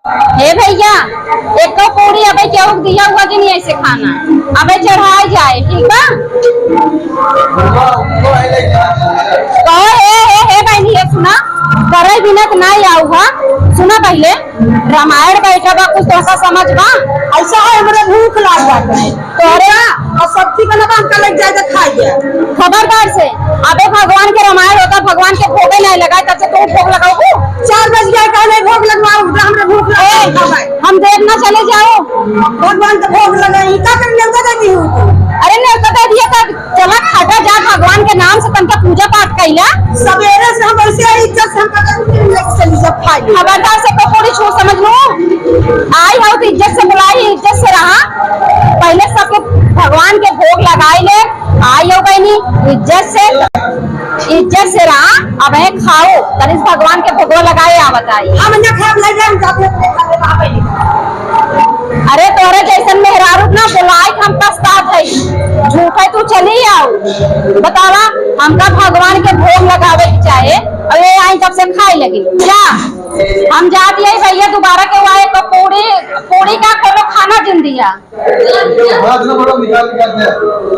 हे भैया, एक तो पूरी अबे केहू दिया हुआ कि नहीं ऐसे खाना अबे चढ़ाई जाए, ठीक बा। कहो हे बहनी, ये सुना करे बिना ना आऊ हा। सुना पहले रामायण बैठा बा, कुछ तो समझ बा। ऐसा है मेरे भूख लाग जाता तोरे और सब्जी बनवा हमका लग जाए तो खाइए। खबरदार से अबे भगवान के रामायण होता, भगवान के भोगे नहीं लगाए, तब से तुम भोग लगाओ। 4 बज गया, कहले भोग लगवाओ, हमरे भूख लगा। हम देर ना चले जाओ, भगवान के भोग लगाई का कर न्योता देती हूँ। अरे न्योता दे दिया तब चला खाटा जा, भगवान के नाम से तनका पूजा पाठ कैला। सवेरे से हम ऐसे इज्जत से हम चली सब खाई। खबरदार से पकौड़ी छू समझ लो, आई हो तो इज्जत से बुलाई, इज्जत से रहा। पहले सबको भगवान के भोग लगाई ले, आई हो बहनी इज्जत से रहा। अब है खाओ तनिस भगवान के भोग लगाए आवत आई। हम ना खाब ले जाए जाते खाते वहां पे। अरे तोरे जैसन मेहरारू ना बुलाई, हम पछतात है, झूठे तू चली आओ। बतावा हमका भगवान के भोग लगावे के चाहे, अरे आई तब से खाई लगी क्या। हम जाती है भैया, दोबारा के आए तो पूरी का कोनो खाना जिन दिया।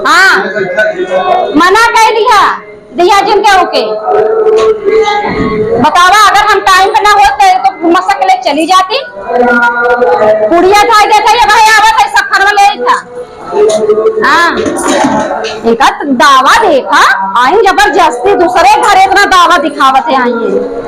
हाँ मना कह दिया जिनके होके। बतावा अगर हम टाइम पे ना होते तो मसक ले चली जाती। पुड़िया था देखा ये भाई आवत है सफर में ले था। हाँ एक दावा देखा आई जबरदस्ती, दूसरे घर इतना दावा दिखावत है आई है।